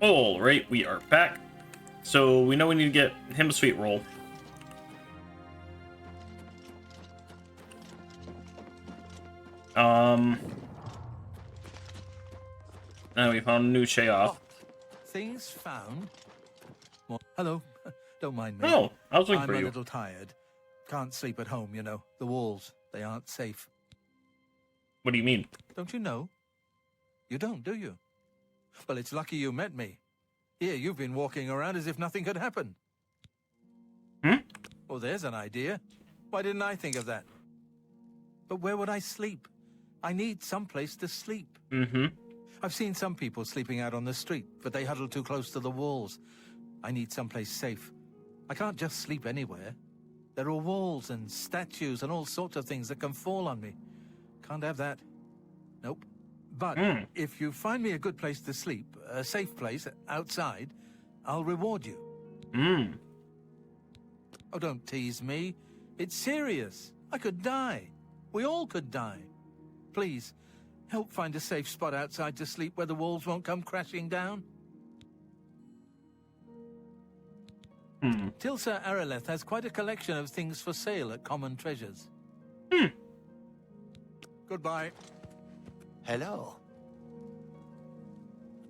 All right, we are back. So we know we need to get him a sweet roll. Now we found a new Sheogorath. Things found? Well, hello. Don't mind me. Oh, I was looking I'm for a you. little tired. Can't sleep at home, you know. The walls, they aren't safe. What do you mean? Don't you know? You don't, do you? Well, it's lucky you met me. Here, you've been walking around as if nothing could happen. Hmm? Well, there's an idea. Why didn't I think of that? But where would I sleep? I need some place to sleep. Mm-hmm. I've seen some people sleeping out on the street, but they huddle too close to the walls. I need someplace safe. I can't just sleep anywhere. There are walls and statues and all sorts of things that can fall on me. Can't have that. Nope. But if you find me a good place to sleep, a safe place outside, I'll reward you. Oh, don't tease me. It's serious. I could die. We all could die. Please, help find a safe spot outside to sleep where the walls won't come crashing down. Tilsa Araleth has quite a collection of things for sale at Common Treasures. Goodbye. Hello.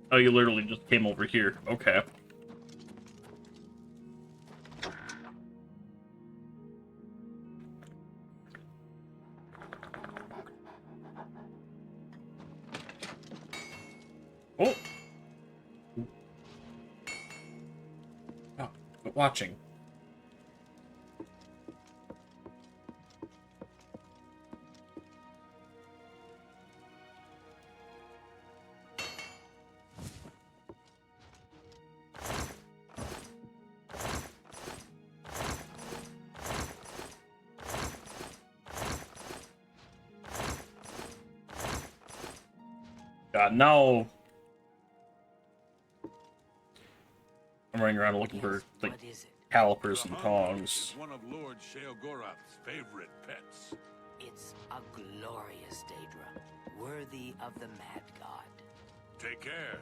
Oh, you literally just came over here. Okay. Oh. Oh, quit watching. God, now I'm running around looking for like calipers and tongs. One of Lord Sheogorath's favorite pets. It's a glorious Daedra, worthy of the MADGOD. Take care.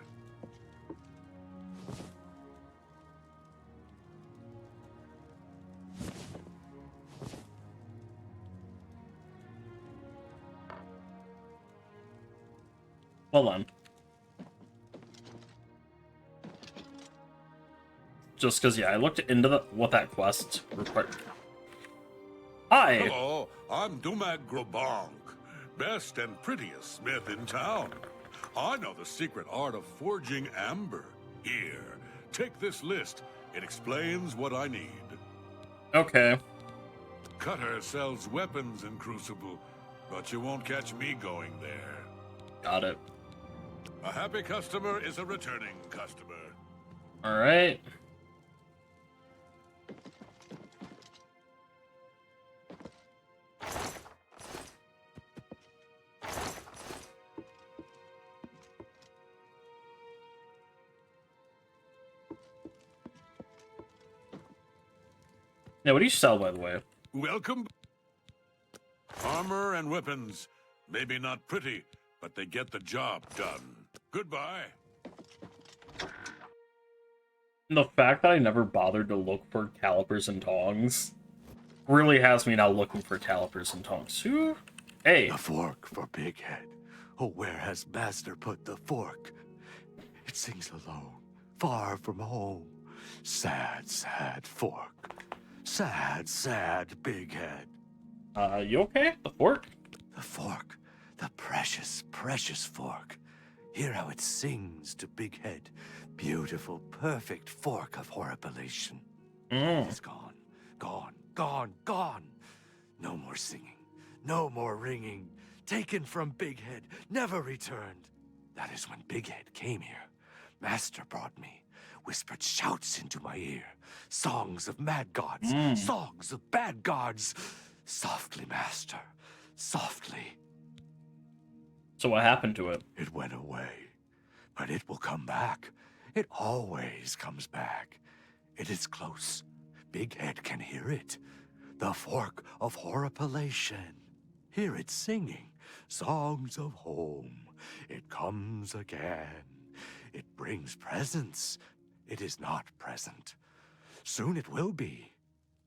Hold on. Just because, yeah, I looked into what that quest required. Hi! Hello, I'm Dumag Grobonk, best and prettiest smith in town. I know the secret art of forging amber. Here, take this list. It explains what I need. Okay. Cutter sells weapons in Crucible, but you won't catch me going there. Got it. A happy customer is a returning customer. Alright. Now, what do you sell, by the way? Welcome. Armor and weapons. Maybe not pretty, but they get the job done. Goodbye. The fact that I never bothered to look for calipers and tongs really has me now looking for calipers and tongs. Who? Hey. The fork for Big Head. Oh, where has Master put the fork? It sings alone, far from home. Sad, sad fork. Sad, sad Big Head. You okay? The fork? The fork. The precious, precious fork. Hear how it sings to Big Head. Beautiful, perfect fork of horripilation. It's gone, gone, gone, gone. No more singing, no more ringing. Taken from Big Head, never returned. That is when Big Head came here. Master brought me, whispered shouts into my ear. Songs of mad gods, songs of bad gods. Softly, Master, softly. So what happened to it? It went away, but it will come back. It always comes back. It is close. Big Head can hear it. The fork of horripilation. Hear it singing songs of home. It comes again. It brings presents. It is not present. Soon it will be.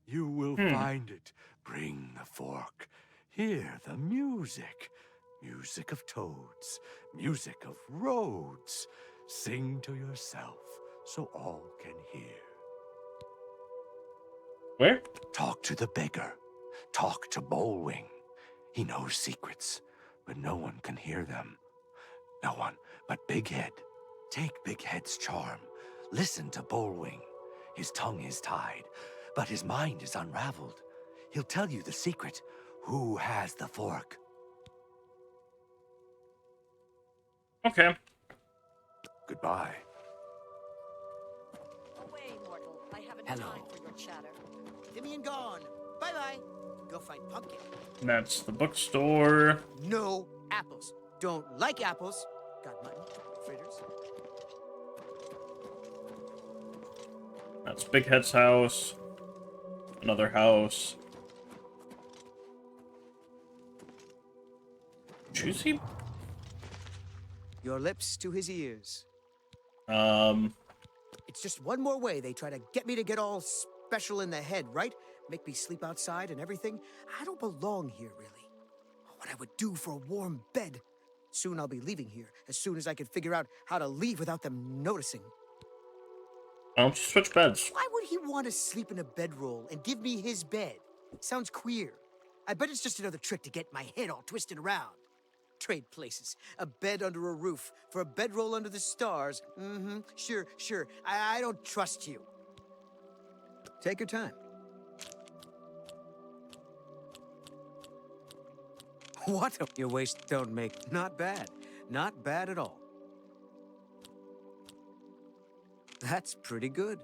You will find it. Bring the fork. Hear the music. Music of toads. Music of roads. Sing to yourself so all can hear. Where? Talk to the beggar. Talk to Bullwing. He knows secrets, but no one can hear them. No one but Big Head. Take Big Head's charm. Listen to Bullwing. His tongue is tied, but his mind is unraveled. He'll tell you the secret. Who has the fork? Okay. Goodbye. Away, mortal. I haven't Hello. time for your chatter. Dimian gone. Bye-bye. Go find Pumpkin. And that's the bookstore. No apples. Don't like apples. Got mutton, fritters. That's Big Head's house. Another house. Juicy? Your lips to his ears. Um, It's just one more way they try to get me to get all special in the head, right? Make me sleep outside and everything. I don't belong here, really. What I would do for a warm bed. Soon I'll be leaving here, as soon as I can figure out how to leave without them noticing. why don't you switch beds? Why would he want to sleep in a bedroll and give me his bed? Sounds queer. I bet it's just another trick to get my head all twisted around. Trade places. A bed under a roof for a bedroll under the stars. Mm-hmm. Sure. I don't trust you. Take your time. What your waist don't make. Not bad. Not bad at all. That's pretty good.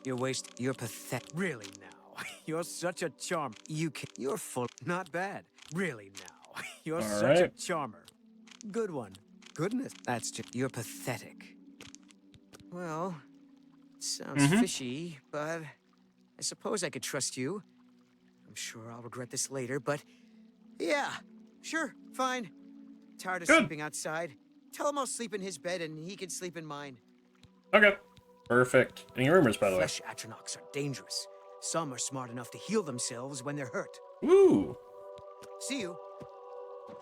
Your waist, you're pathetic. Really now. You're such a charm. You're full. Not bad. Really now. You're All such a right. charmer. Good one. Goodness. That's just. You're pathetic. Well, it sounds fishy, but I suppose I could trust you. I'm sure I'll regret this later, but yeah, sure, fine. Tired of Good. sleeping outside. Tell him I'll sleep in his bed and he can sleep in mine. Okay. Perfect. Any rumors, by the way? Flesh Atronachs are dangerous. Some are smart enough to heal themselves when they're hurt. Woo! See you.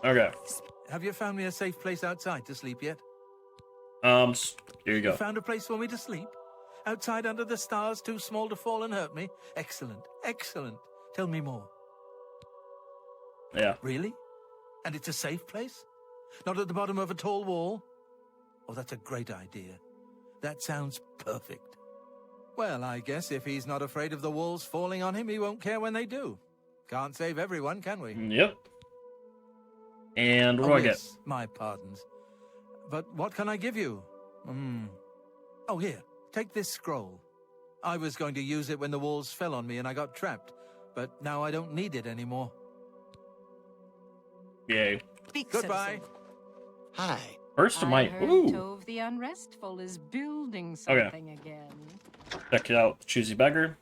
Okay. Have you found me a safe place outside to sleep yet? Here you go. Found a place for me to sleep? Outside under the stars, too small to fall and hurt me? Excellent. Tell me more. Yeah. Really? And it's a safe place? Not at the bottom of a tall wall? Oh, that's a great idea. That sounds perfect. Well, I guess if he's not afraid of the walls falling on him, he won't care when they do. Can't save everyone, can we? Yep. And what do I get? Yes, my pardons. But what can I give you? Oh, here, take this scroll. I was going to use it when the walls fell on me and I got trapped, but now I don't need it anymore. Yay. Speak, Goodbye. citizen. Hi. First of I my. heard Ooh. Tove the Unrestful is building Okay. something again. Check it out. Choosy beggar.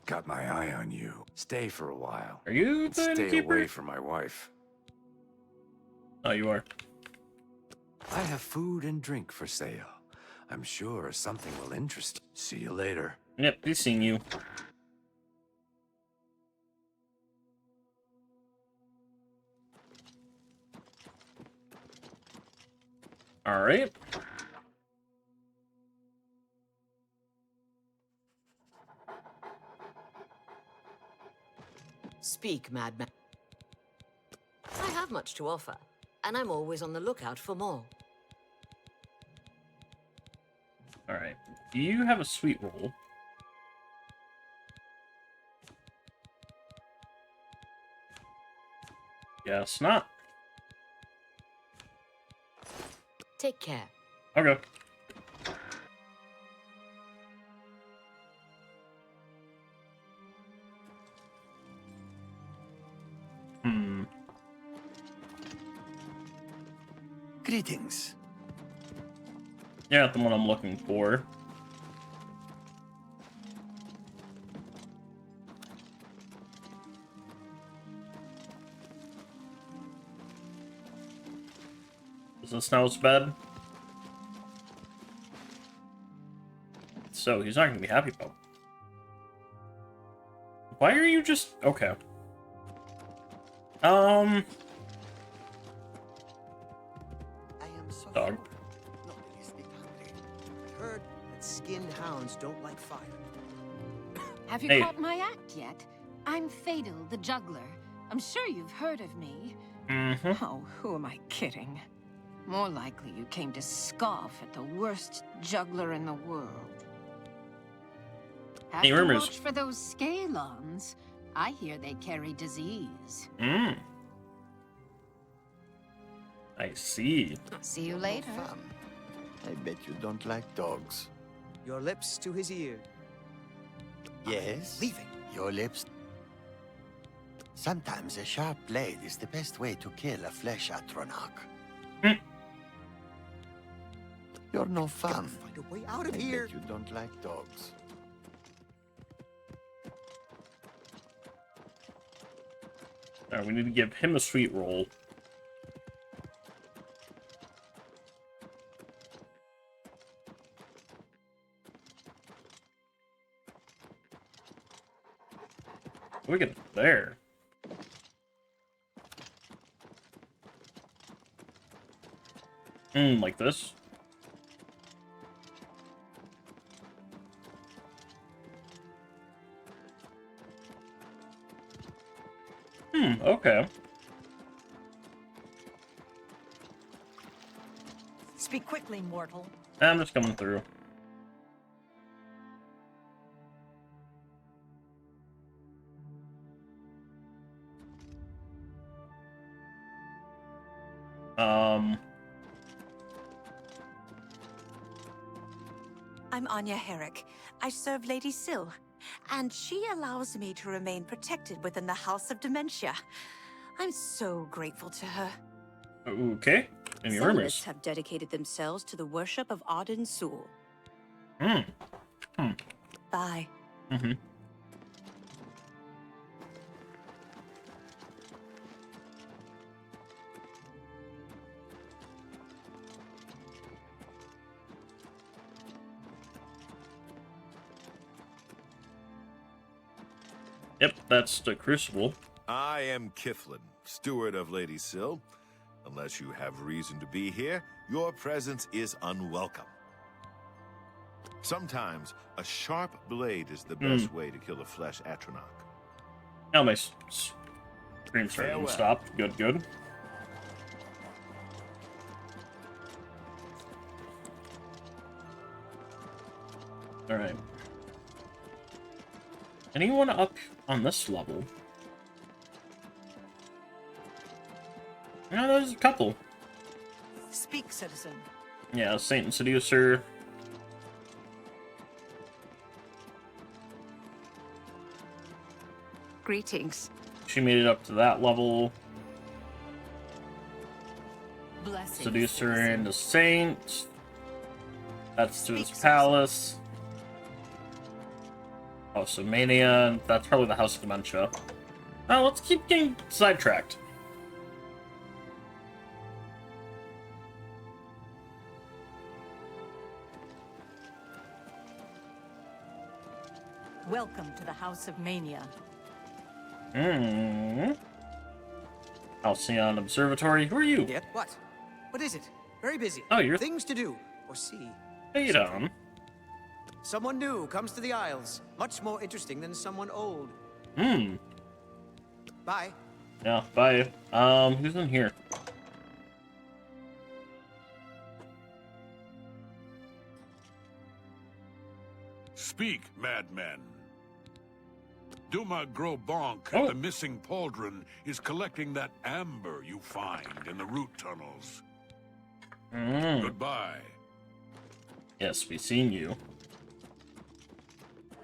Got my eye on you. Stay for a while. Are you the Stay innkeeper? away from my wife. Oh, you are. I have food and drink for sale. I'm sure something will interest you. See you later. Yep, he's seen you. All right. Speak, madman. I have much to offer, and I'm always on the lookout for more. All right. Do you have a sweet roll? Guess not. Take care. Okay. Greetings. Yeah, the one I'm looking for. Is this now his bed? So he's not gonna be happy about it. Why are you just okay? I am so Dog. Not the least bit hungry. I heard that skinned hounds don't like fire. Have you Hey. caught my act yet? I'm Fatal, the juggler. I'm sure you've heard of me. Mm-hmm. Oh, who am I kidding? More likely you came to scoff at the worst juggler in the world. Have Hey, to rumors. watch for those scalons. I hear they carry disease. Mm. I see. See you later. I bet you don't like dogs. Your lips to his ear. Yes? Leaving. Your lips. Sometimes a sharp blade is the best way to kill a flesh atronach. Mm. You're no Gotta fun. find a way out of I here. bet you don't like dogs. Alright, we need to give him a sweet roll. We get there. Like this. Okay. Speak quickly, mortal. I'm just coming through. I'm Anya Herrick. I serve Lady Syl, and she allows me to remain protected within the House of Dementia. I'm so grateful to her. Okay. Any Some rumors? lists have dedicated themselves to the worship of Auden Sul. Bye. Mm-hmm. Yep, that's the Crucible. I am Kiflin, steward of Lady Syl. Unless you have reason to be here, your presence is unwelcome. Sometimes a sharp blade is the best way to kill a flesh atronach. Oh, my screen starting Farewell. stopped. Good, good. Alright. Anyone up on this level? No, there's a couple. Speak, citizen. Yeah, Saint and Seducer. Greetings. She made it up to that level. Blessings. Seducer and the Saint. That's to his Speak, palace. House of Mania. That's probably the House of Dementia. Oh, let's keep getting sidetracked. Welcome to the House of Mania. Halcyon Observatory. Who are you? Yeah. What? What is it? Very busy. Oh, you're Things to do or see. Hey, on. Someone new comes to the Isles. Much more interesting than someone old. Bye. Yeah, bye. Who's in here? Speak, madmen. Duma Grobonk, Oh. the missing pauldron, is collecting that amber you find in the root tunnels. Goodbye. Yes, we've seen you.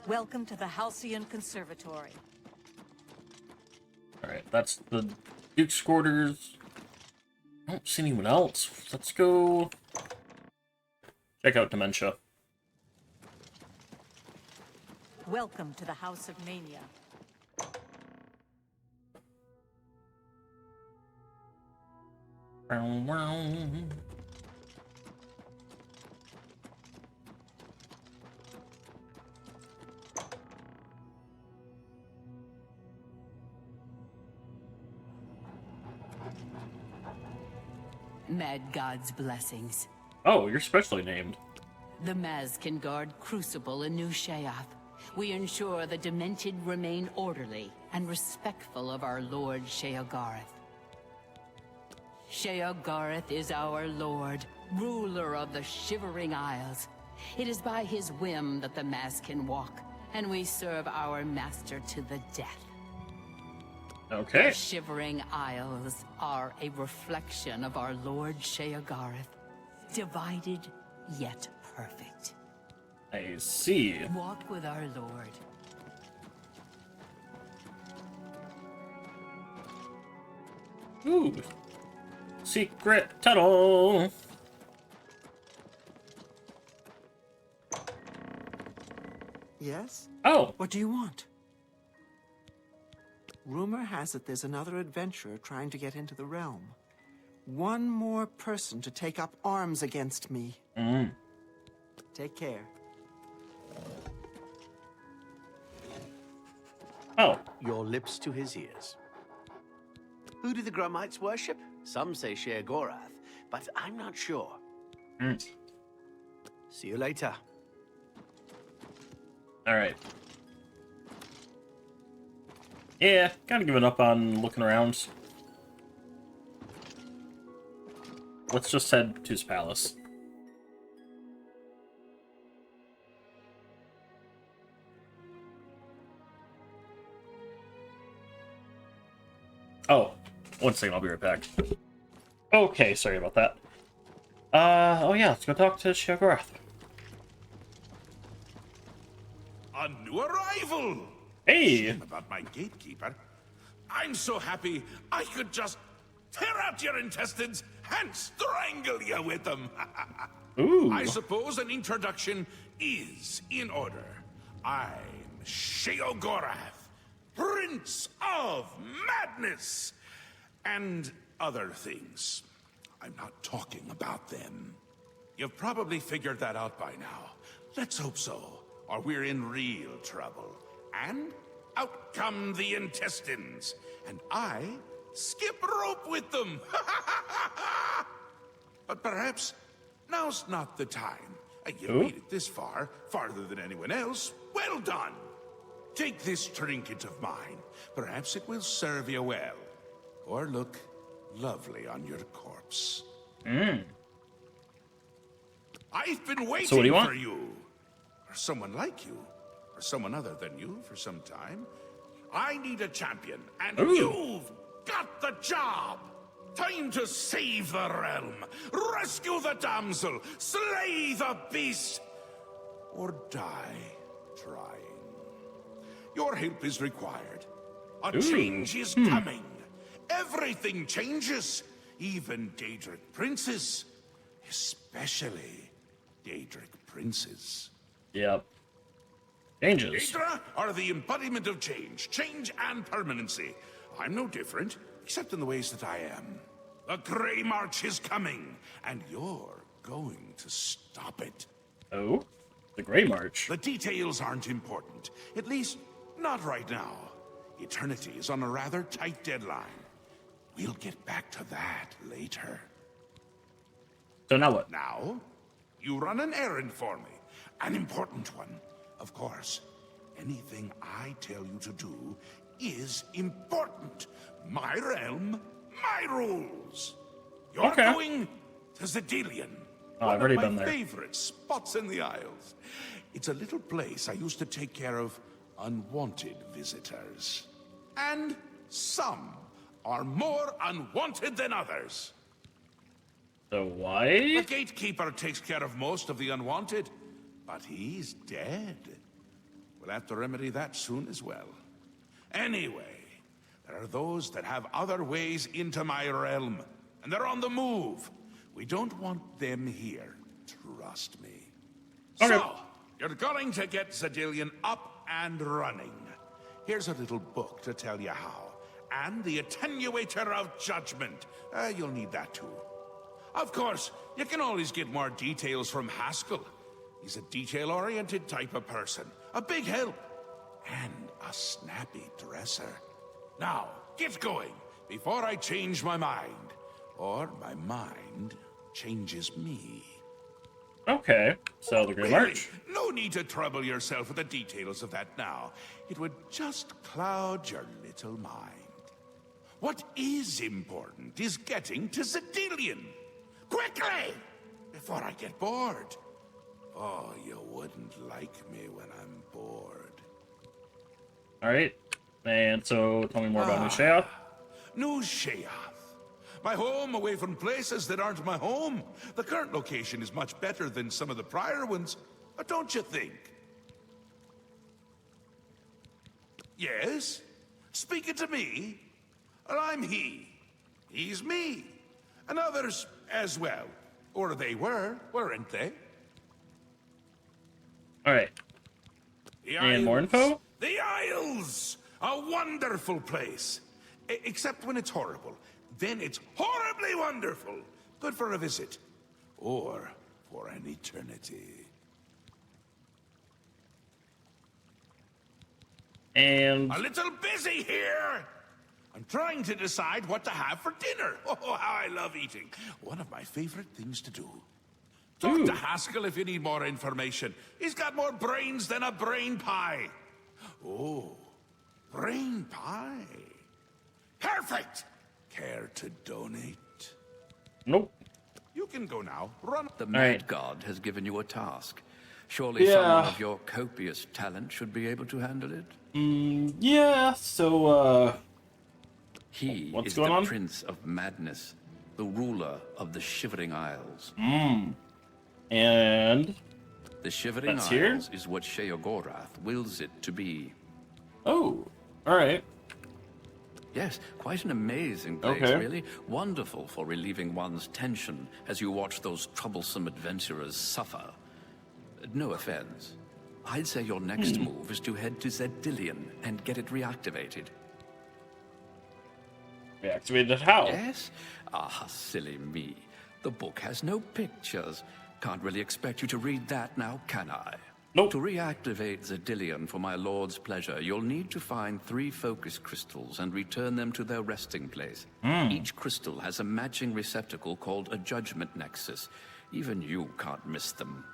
Welcome to the Halcyon Conservatory. Alright, that's the Duke's quarters. I don't see anyone else. Let's go check out Dementia. Welcome to the House of Mania. MADGOD's blessings. Oh, you're specially named. The Maz can guard Crucible in New Sheogorath. We ensure the Demented remain orderly and respectful of our Lord Sheogorath. Sheogorath is our lord, ruler of the Shivering Isles. It is by his whim that the Maz can walk, and we serve our master to the death. Okay. The Shivering Isles are a reflection of our Lord Sheogorath, divided yet perfect. I see. Walk with our Lord. Ooh. Secret tunnel. Yes? Oh. What do you want? Rumor has it there's another adventurer trying to get into the realm. One more person to take up arms against me. Take care. Oh. Your lips to his ears. Who do the Grumites worship? Some say Sheogorath, but I'm not sure. See you later. Alright. Yeah, kind of giving up on looking around. Let's just head to his palace. Oh, one second, I'll be right back. Okay, sorry about that. Oh yeah, let's go talk to Sheogorath. A new arrival! Hey! Shame about my gatekeeper. I'm so happy I could just tear out your intestines and strangle you with them. Ooh. I suppose an introduction is in order. I'm Sheogorath, Prince of Madness, and other things. I'm not talking about them. You've probably figured that out by now. Let's hope so, or we're in real trouble. And out come the intestines, and I skip rope with them. But perhaps now's not the time. You made it this far, farther than anyone else. Well done. Take this trinket of mine. Perhaps it will serve you well, or look lovely on your corpse. I've been waiting So what do you want? for you, or someone like you, or someone other than you for some time. I need a champion, and you've got the job. Time to save the realm, rescue the damsel, slay the beast, or die trying. Your help is required. A change is coming. Everything changes, even Daedric princes, especially Daedric princes. Yep. Changes. Daedra are the embodiment of change and permanency. I'm no different, except in the ways that I am. The Grey March is coming, and you're going to stop it. Oh? The Grey March? The details aren't important, at least not right now. Eternity is on a rather tight deadline. We'll get back to that later. So now what? Now, you run an errand for me. An important one. Of course, anything I tell you to do is important. My realm, my rules. You're going to Zedilian. Oh, I've already been one of there. my favorite spots in the Isles. It's a little place I used to take care of unwanted visitors. And some are more unwanted than others. So why? The gatekeeper takes care of most of the unwanted, but he's dead. We'll have to remedy that soon as well. Anyway, there are those that have other ways into my realm, and they're on the move. We don't want them here, trust me. Okay. So, you're going to get Zedilian up and running. Here's a little book to tell you how. And the Attenuator of Judgment. You'll need that too. Of course, you can always get more details from Haskell. He's a detail-oriented type of person. A big help. And a snappy dresser. Now, get going, before I change my mind. or my mind changes me. Okay, so the Great March. No need to trouble yourself with the details of that now. It would just cloud your little mind. What is important is getting to Zedilian. Quickly! Before I get bored. Oh, you wouldn't like me when I'm bored. Alright, and so tell me more about Nyxelius. Nyxelius. My home away from places that aren't my home. The current location is much better than some of the prior ones, don't you think? Yes? Speaking to me? Well, I'm he. He's me. And others as well. Or they were, weren't they? Alright. And more info? The Isles! A wonderful place. Except when it's horrible. Then it's horribly wonderful. Good for a visit. Or for an eternity. And... a little busy here! I'm trying to decide what to have for dinner. Oh, how I love eating. One of my favorite things to do. Talk to Haskell if you need more information. He's got more brains than a brain pie. Oh, brain pie. Perfect! Care to donate? Nope. You can go now. Run. The MADGOD has given you a task. Surely someone of your copious talent should be able to handle it? Yeah, so, He what's is going the on? Prince of Madness, the ruler of the Shivering Isles. And... the Shivering that's Isles here? is what Sheogorath wills it to be. Oh, alright. Yes, quite an amazing place, really. Wonderful for relieving one's tension as you watch those troublesome adventurers suffer. No offense. I'd say your next move is to head to Zedilian and get it reactivated. Reactivated how? Yes? Ah, silly me. The book has no pictures. Can't really expect you to read that now, can I? Nope. To reactivate Zedilian for my lord's pleasure, you'll need to find 3 focus crystals and return them to their resting place. Each crystal has a matching receptacle called a judgment nexus. Even you can't miss them.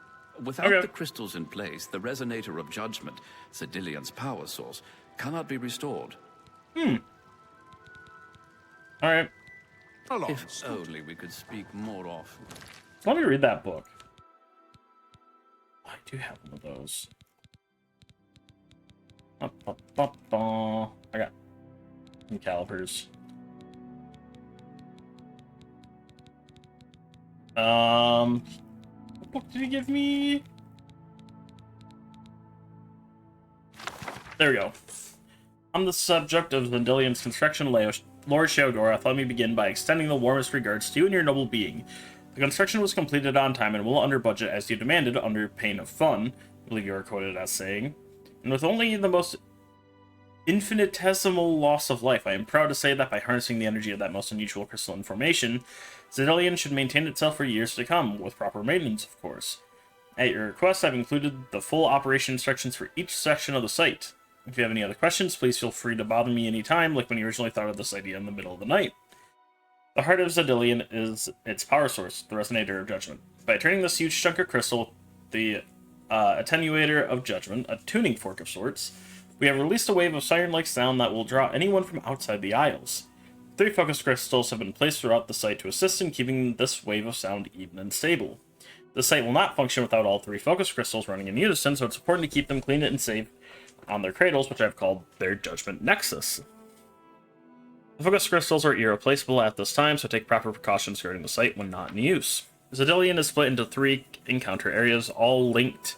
Without the crystals in place, the resonator of judgment, Zedilian's power source, cannot be restored. Alright. If only we could speak more often. Let me read that book. I do have one of those. I got some calipers. What book did he give me? There we go. On the subject of Zedilian's construction, Lord Sheogorath, let me begin by extending the warmest regards to you and your noble being. The construction was completed on time and well under budget as you demanded, under pain of fun, I believe you are quoted as saying. And with only the most infinitesimal loss of life, I am proud to say that by harnessing the energy of that most unusual crystalline formation, Zedilian should maintain itself for years to come, with proper maintenance, of course. At your request, I've included the full operation instructions for each section of the site. If you have any other questions, please feel free to bother me anytime, like when you originally thought of this idea in the middle of the night. The heart of Zedilian is its power source, the Resonator of Judgment. By turning this huge chunk of crystal, the Attenuator of Judgment, a tuning fork of sorts, we have released a wave of siren-like sound that will draw anyone from outside the Isles. 3 focus crystals have been placed throughout the site to assist in keeping this wave of sound even and stable. The site will not function without all 3 focus crystals running in unison, so it's important to keep them clean and safe on their cradles, which I've called their Judgment Nexus. The focus crystals are irreplaceable at this time, so take proper precautions regarding the site when not in use. Zedilian is split into 3 encounter areas, all linked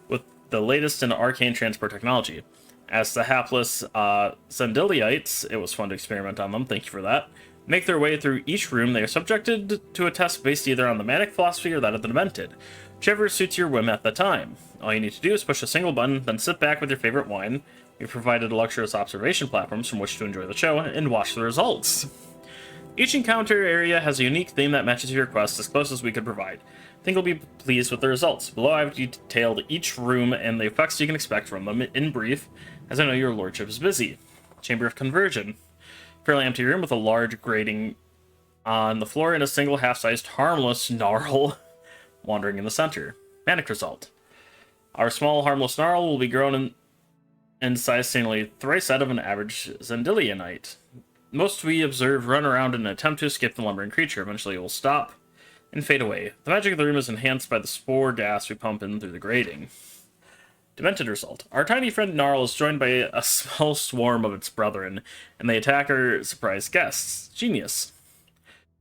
with the latest in arcane transport technology. As the hapless Zendiliites, it was fun to experiment on them, thank you for that, make their way through each room, they are subjected to a test based either on the manic philosophy or that of the demented, whichever suits your whim at the time. All you need to do is push a single button, then sit back with your favorite wine. We've provided luxurious observation platforms from which to enjoy the show and watch the results. Each encounter area has a unique theme that matches your quest as close as we could provide. I think you'll be pleased with the results. Below I've detailed each room and the effects you can expect from them in brief, as I know your lordship is busy. Chamber of Conversion. Fairly empty room with a large grating On the floor in a single half-sized harmless gnarl wandering in the center. Manic result. Our small harmless gnarl will be grown in size seemingly thrice that of an average Zendilianite. Most we observe run around in an attempt to escape the lumbering creature. Eventually it will stop and fade away. The magic of the room is enhanced by the spore gas we pump in through the grating. Demented result. Our tiny friend Gnarl is joined by a small swarm of its brethren, and they attack our surprise guests. Genius.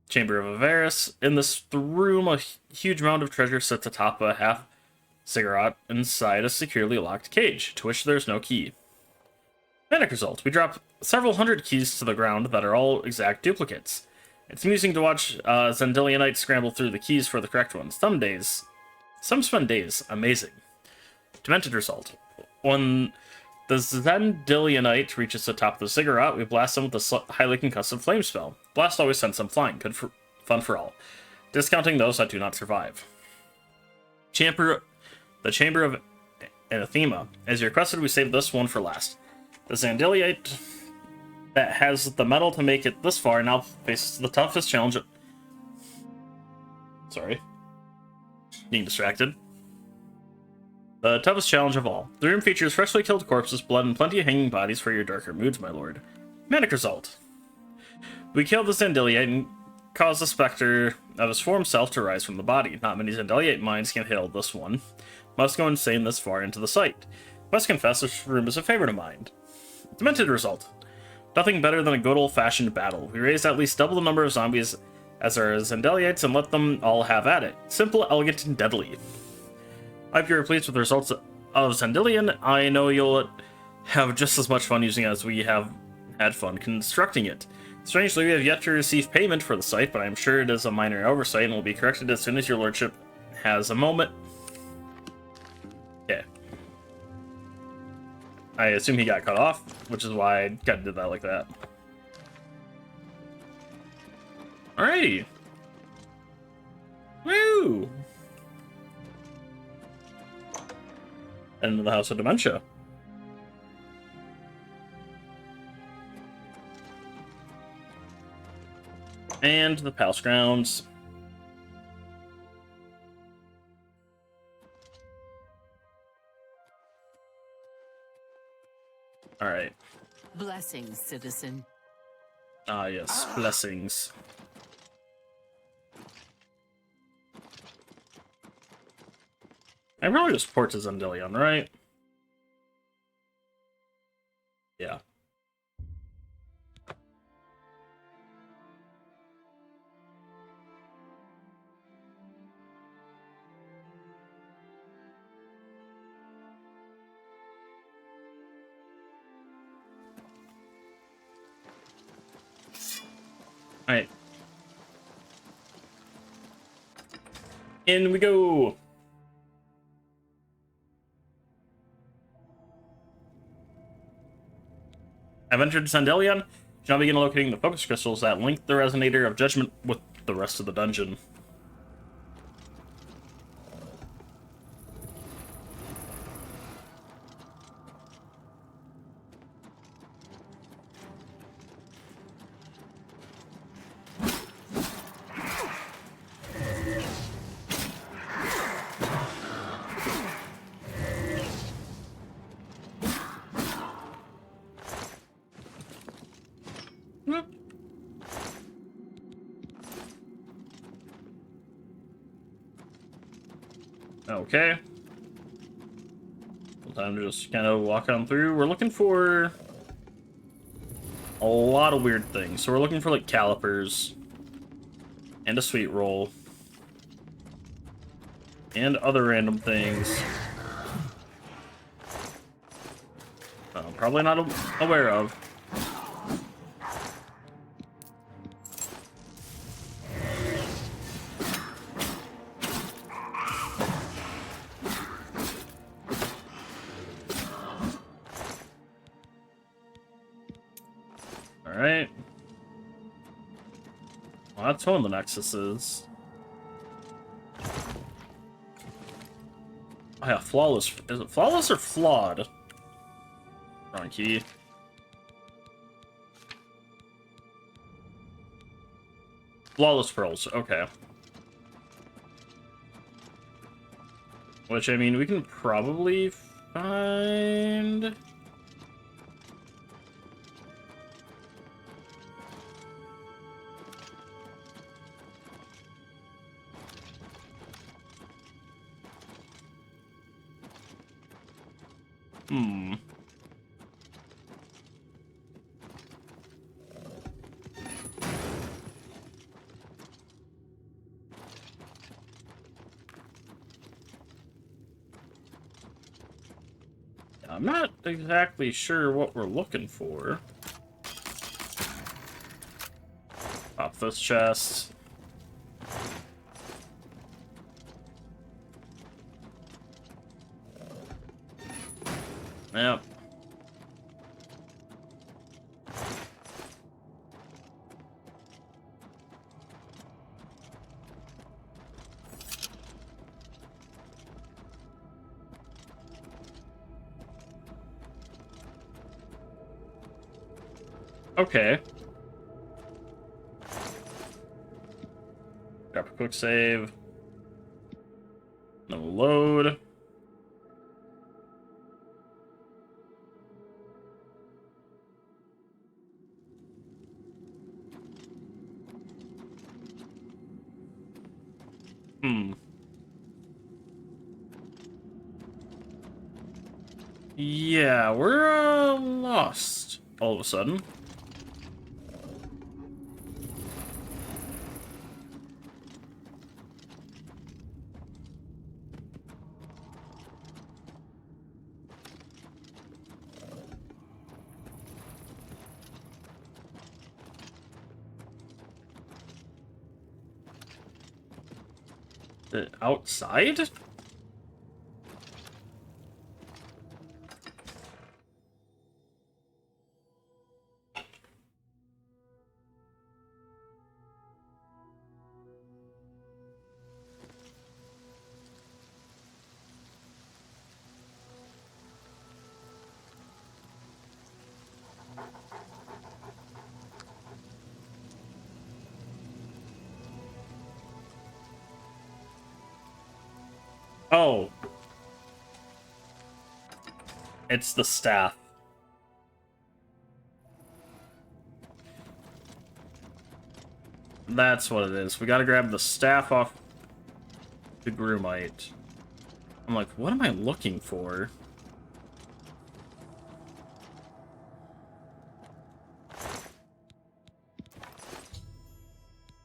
Chamber of Avarice. In this room, a huge mound of treasure sits atop a half cigarette inside a securely locked cage, to which there is no key. Manic result. We drop several hundred keys to the ground that are all exact duplicates. It's amusing to watch Zendilianites scramble through the keys for the correct ones. Some spend days. Amazing. Demented result. When the Zendilianite reaches the top of the ziggurat, we blast them with a highly concussive flame spell. Blast always sends them flying. Fun for all. Discounting those that do not survive. The Chamber of Anathema. As you requested, we saved this one for last. The Zendilianite that has the metal to make it this far now faces the toughest challenge. Sorry. Being distracted. The toughest challenge of all. The room features freshly killed corpses, blood, and plenty of hanging bodies for your darker moods, my lord. Manic result. We kill the Zendiliate and cause the specter of his form self to rise from the body. Not many Zendiliate minds can handle this one. Must go insane this far into the sight. Must confess this room is a favorite of mine. Demented result. Nothing better than a good old-fashioned battle. We raise at least double the number of zombies as our Zendiliates and let them all have at it. Simple, elegant, and deadly. I hope you're pleased with the results of Zendilian. I know you'll have just as much fun using it as we have had fun constructing it. Strangely, we have yet to receive payment for the site, but I'm sure it is a minor oversight and will be corrected as soon as your lordship has a moment. Okay. I assume he got cut off, which is why I kind of did that like that. Alrighty. Woo! Into the House of Dementia. And the palace grounds. Alright. Blessings, citizen. Ah, yes. Blessings. I probably just port to Zendilion, right? Yeah. Alright. In we go! I've entered Zendilion. Now begin locating the focus crystals that link the Resonator of Judgment with the rest of the dungeon. Okay. Time to just kind of walk on through. We're looking for a lot of weird things. So we're looking for like calipers and a sweet roll and other random things. I'm probably not aware of. Alright. Well, that's one of the nexuses. Oh yeah, flawless. Is it flawless or flawed? Wrong key. Flawless pearls, okay. Which, I mean, we can probably find... Hmm. I'm not exactly sure what we're looking for. Pop this chest. Yep. Okay. Grab a quick save. No load. Hmm. Yeah, we're lost all of a sudden. Outside? Oh. It's the staff. That's what it is. We gotta grab the staff off the Grumite. I'm like, what am I looking for?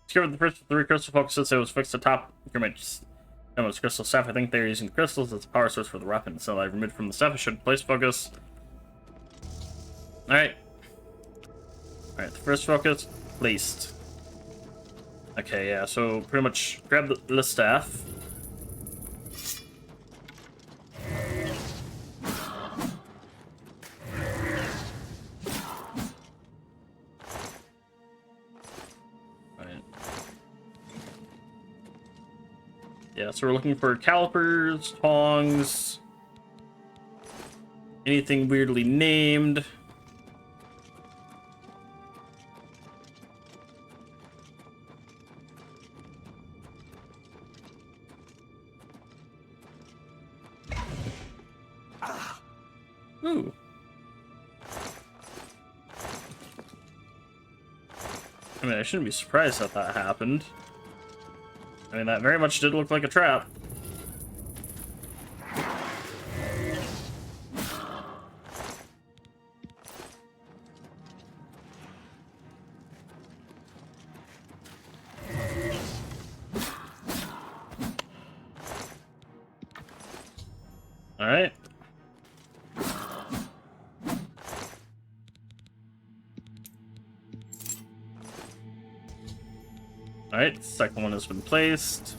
Discovered the first 3 crystal focuses. It was fixed atop Grumite. Almost crystal staff. I think they're using crystals as a power source for the weapon. So I removed from the staff. I should place focus. Alright. Alright, the first focus placed. Okay, yeah, so pretty much grab the staff. Alright. Yeah, so we're looking for calipers, tongs, anything weirdly named. Ooh. I mean, I shouldn't be surprised that that happened. I mean, that very much did look like a trap. All right. Alright, second one has been placed.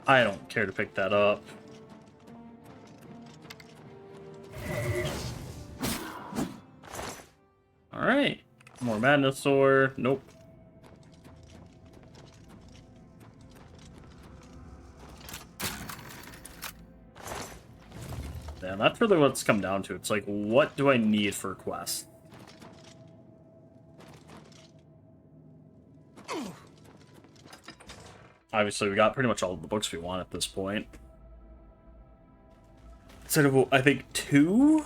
I don't care to pick that up. Madness ore. Nope. Yeah, that's really what it's come down to. It's like, what do I need for a quest? Obviously, we got pretty much all of the books we want at this point. Instead of, I think, 2?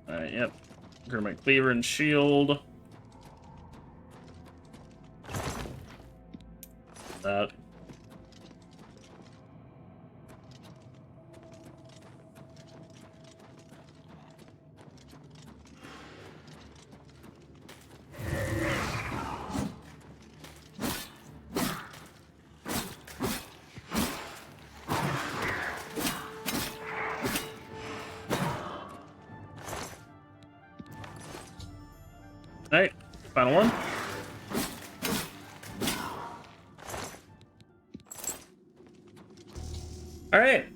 Alright, yep. Grab my cleaver and shield. That. Alright, final one. Alright.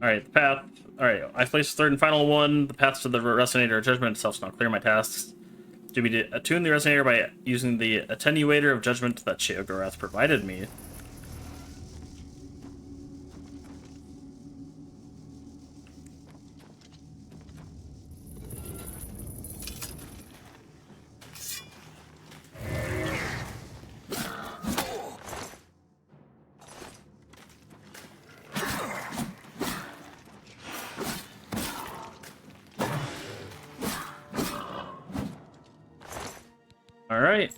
Alright, the path. Alright, I placed the third and final one. The path to the resonator of judgment itself is now clear. My tasks to be to attune the resonator by using the attenuator of judgment that Sheogorath provided me. Alright.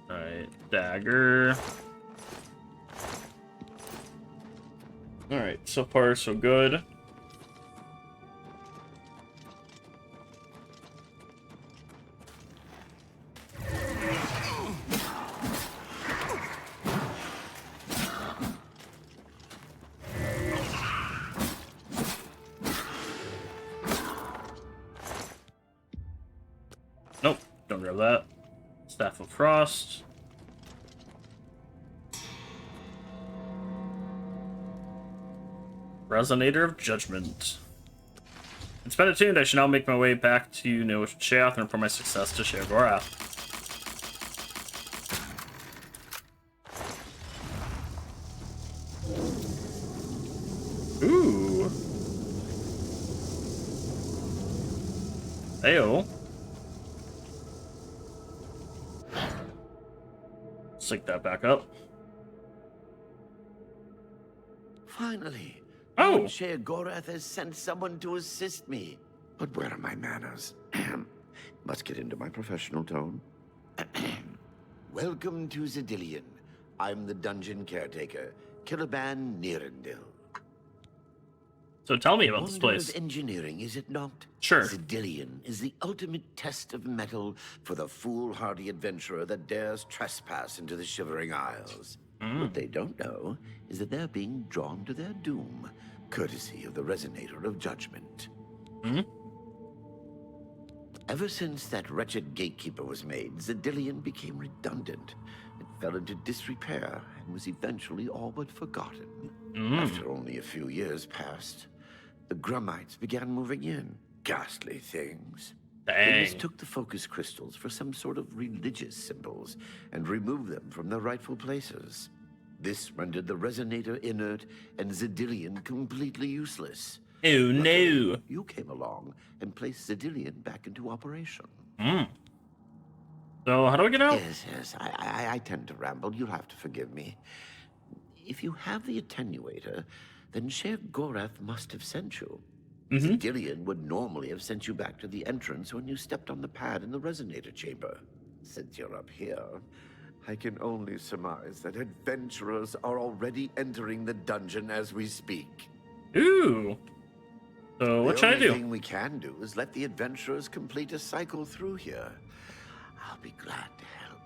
Alright, dagger. Alright, so far so good. Nope, don't grab that. Staff of Frost. Resonator of Judgment. It's been attuned. I should now make my way back to Sheogorath and report my success to Sheogorath. Ooh. Heyo. Sync that back up. Finally. Oh! Sheogorath has sent someone to assist me. But where are my manners? Must get into my professional tone. Welcome to Zidillion. I'm the dungeon caretaker, Killaban Nirendil. So tell me about this Wonder place. of engineering, is it not? Sure. Zidillion is the ultimate test of mettle for the foolhardy adventurer that dares trespass into the Shivering Isles. What they don't know is that they're being drawn to their doom, courtesy of the Resonator of Judgment. Ever since that wretched gatekeeper was made, Zidillion became redundant. It fell into disrepair and was eventually all but forgotten. After only a few years passed, the Grummites began moving in. Ghastly things. They mistook the focus crystals for some sort of religious symbols and removed them from their rightful places. This rendered the Resonator inert and Zidillion completely useless. Oh no! Luckily, you came along and placed Zidillion back into operation. So how do I get out? Yes, I tend to ramble. You'll have to forgive me. If you have the attenuator, then Sheogorath must have sent you. Zidillion would normally have sent you back to the entrance when you stepped on the pad in the Resonator chamber. Since you're up here, I can only surmise that adventurers are already entering the dungeon as we speak. Ooh. So what should I do? The only thing we can do is let the adventurers complete a cycle through here. I'll be glad to help.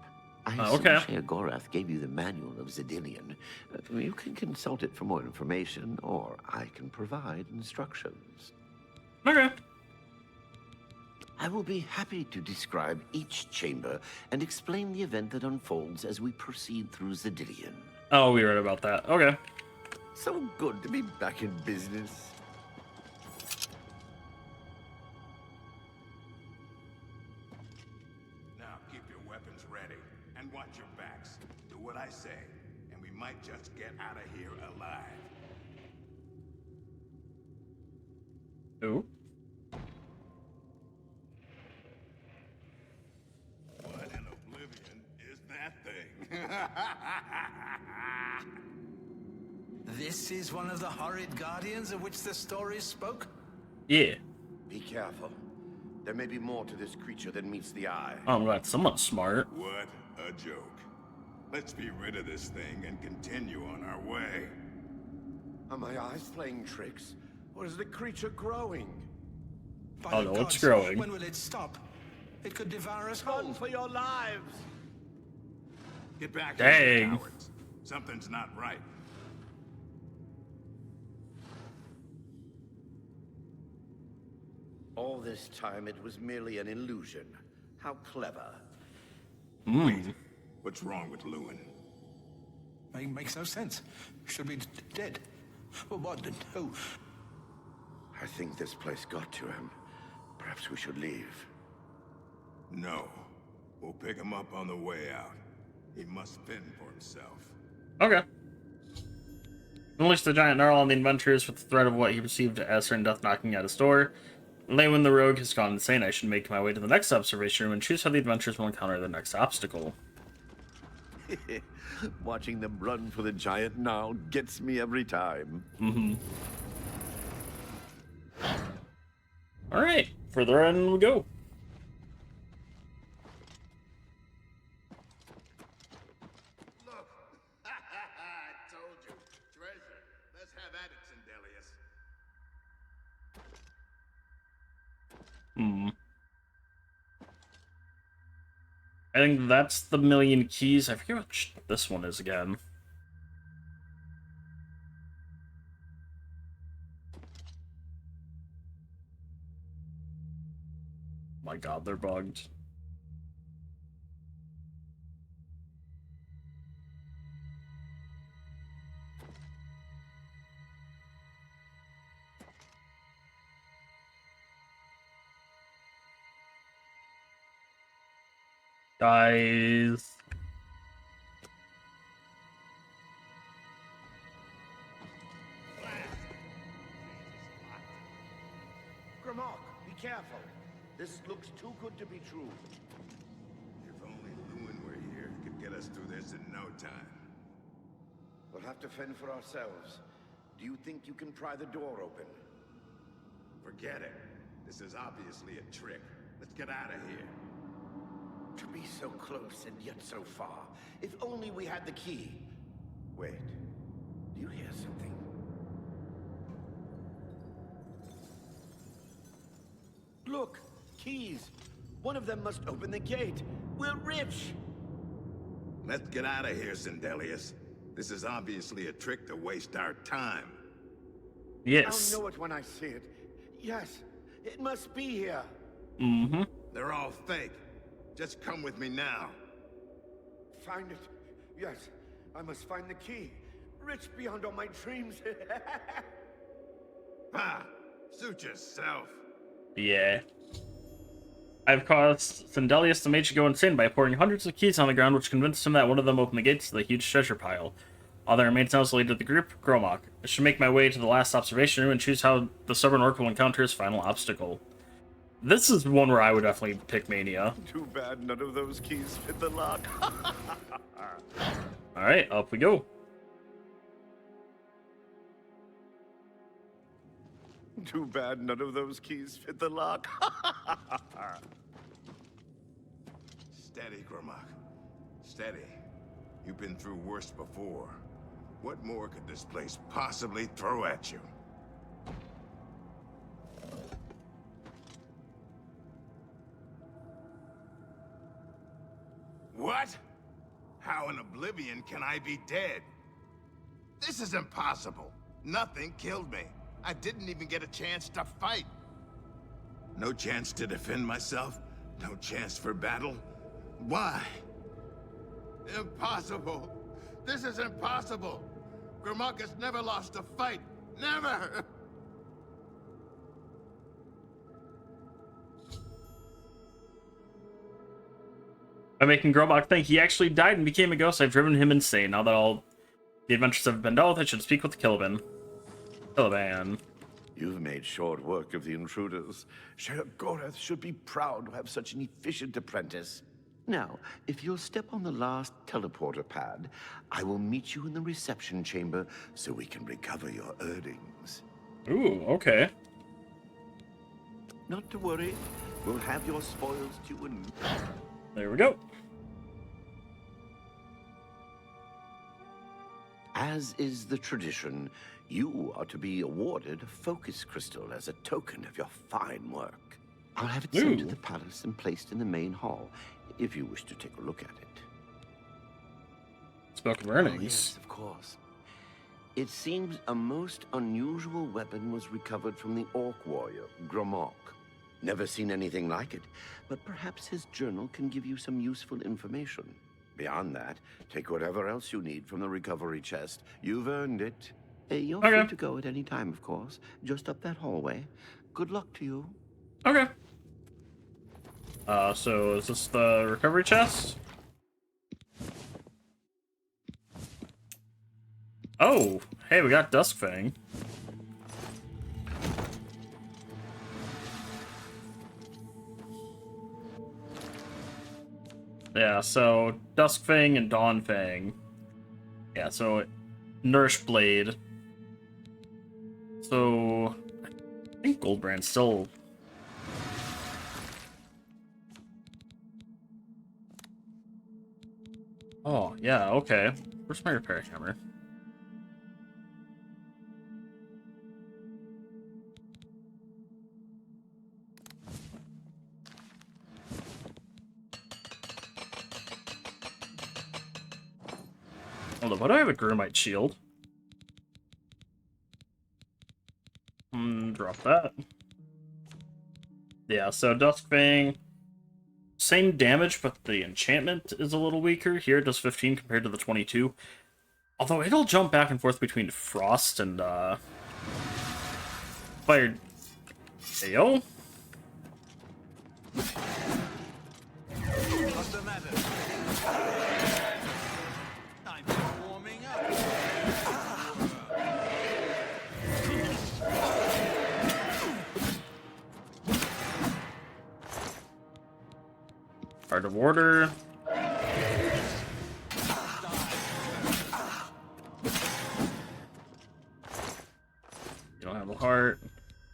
I okay. assume Sheogorath gave you the manual of Zedilian. You can consult it for more information, or I can provide instructions. Okay. I will be happy to describe each chamber and explain the event that unfolds as we proceed through Zedilian. Oh, we read about that. Okay. So good to be back in business. Now keep your weapons ready and watch your backs. Do what I say, and we might just get out of here alive. Ooh. What in Oblivion is that thing? This is one of the horrid guardians of which the stories spoke? Yeah. Be careful. There may be more to this creature than meets the eye. Oh, I'm glad someone's smart. What a joke. Let's be rid of this thing and continue on our way. Are my eyes playing tricks? Or is the creature growing? By Oh the no, it's gods, growing. When will it stop? It could devour us Run whole. for your lives! Get back Dang. here, you cowards. Something's not right. All this time it was merely an illusion. How clever. Wait, what's wrong with Lewin? Makes no sense. Should be dead. Well, what? Who? I think this place got to him. Perhaps we should leave. No. We'll pick him up on the way out. He must fend for himself. Okay. Unleash the giant gnarl on the adventurers with the threat of what he perceived as certain death knocking at his door. When the rogue has gone insane, I should make my way to the next observation room and choose how the adventurers will encounter the next obstacle. Watching them run for the giant gnarl gets me every time. Alright, further in we go. Look! I told you. Treasure. Let's have at it, Sindelius. I think that's the million keys. I forget which this one is again. My god, they're bugged. Guys. Grimok, be careful. This looks too good to be true. If only Lewin were here, he could get us through this in no time. We'll have to fend for ourselves. Do you think you can pry the door open? Forget it. This is obviously a trick. Let's get out of here. To be so close and yet so far. If only we had the key. Wait. Do you hear something? Look! Keys! One of them must open the gate. We're rich! Let's get out of here, Sindelius. This is obviously a trick to waste our time. Yes. I'll know it when I see it. Yes, it must be here. They're all fake. Just come with me now. Find it. Yes, I must find the key. Rich beyond all my dreams. Ha! Suit yourself. Yeah. I've caused Sindelius the mage to go insane by pouring hundreds of keys on the ground, which convinced him that one of them opened the gates to the huge treasure pile. All that remains now is the leader of the group, Gromok. I should make my way to the last observation room and choose how the stubborn orc will encounter his final obstacle. This is one where I would definitely pick Mania. Too bad none of those keys fit the lock. Alright, up we go. Too bad none of those keys fit the lock. Steady, Gromok. Steady. You've been through worse before. What more could this place possibly throw at you? What? How in Oblivion can I be dead? This is impossible. Nothing killed me. I didn't even get a chance to fight. No chance to defend myself? No chance for battle? Why? Impossible. This is impossible. Grimok has never lost a fight. Never! By making Gromok think he actually died and became a ghost, I've driven him insane. Now that all the adventures have been dealt with, I should speak with the Caliban. Caliban. You've made short work of the intruders. Sheogorath should be proud to have such an efficient apprentice. Now, if you'll step on the last teleporter pad, I will meet you in the reception chamber so we can recover your earnings. Ooh, okay. Not to worry. We'll have your spoils due in... There we go. As is the tradition, you are to be awarded a focus crystal as a token of your fine work. I'll have it sent to the palace and placed in the main hall, if you wish to take a look at it. Spoken of earnings. Oh, yes, of course. It seems a most unusual weapon was recovered from the orc warrior, Gromok. Never seen anything like it, but perhaps his journal can give you some useful information. Beyond that, take whatever else you need from the recovery chest. You've earned it. You're free to go at any time, of course. Just up that hallway. Good luck to you. Okay. So is this the recovery chest? Oh, hey, we got Duskfang. Yeah, so Duskfang and Dawnfang. Yeah, so Nourish Blade. So I think Goldbrand's still... Oh, yeah, okay. Where's my repair hammer? Hold on, why do I have a Gurmite shield? Drop that. Yeah, so Duskfang, same damage, but the enchantment is a little weaker. Here it does 15 compared to the 22. Although it'll jump back and forth between Frost and, Fire... Ayo? What's the matter? Time for warming up. Heart of Order. You don't have a heart.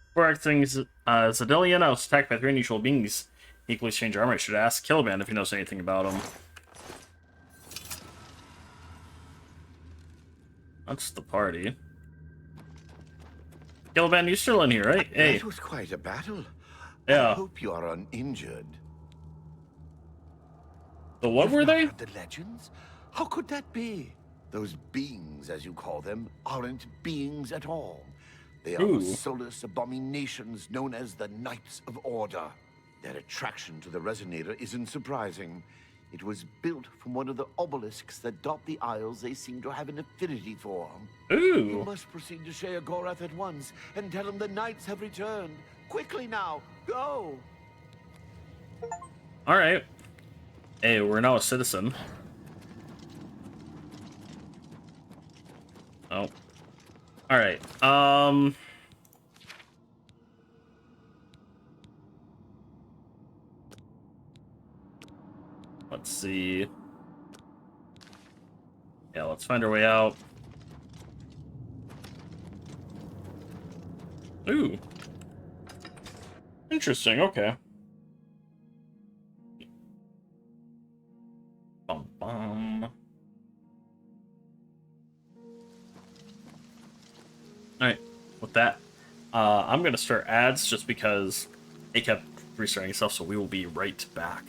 Before acting as Zedillion, I was attacked by 3 unusual beings. Equally strange armor. I should ask Caliban if he knows anything about them. That's the party. Caliban, you're still in here, right? Hey. That was quite a battle. Yeah. I hope you are uninjured. The what were they? The legends? How could that be? Those beings, as you call them, aren't beings at all. They are soulless abominations known as the Knights of Order. Their attraction to the Resonator isn't surprising. It was built from one of the obelisks that dot the isles they seem to have an affinity for. Ooh. You must proceed to Sheogorath at once and tell him the Knights have returned. Quickly now, go! Alright. Hey, we're now a citizen. Oh. Alright, let's see. Yeah, let's find our way out. Ooh. Interesting, okay. Bum bum. Alright, with that, I'm gonna start ads just because it kept restarting itself, so we will be right back.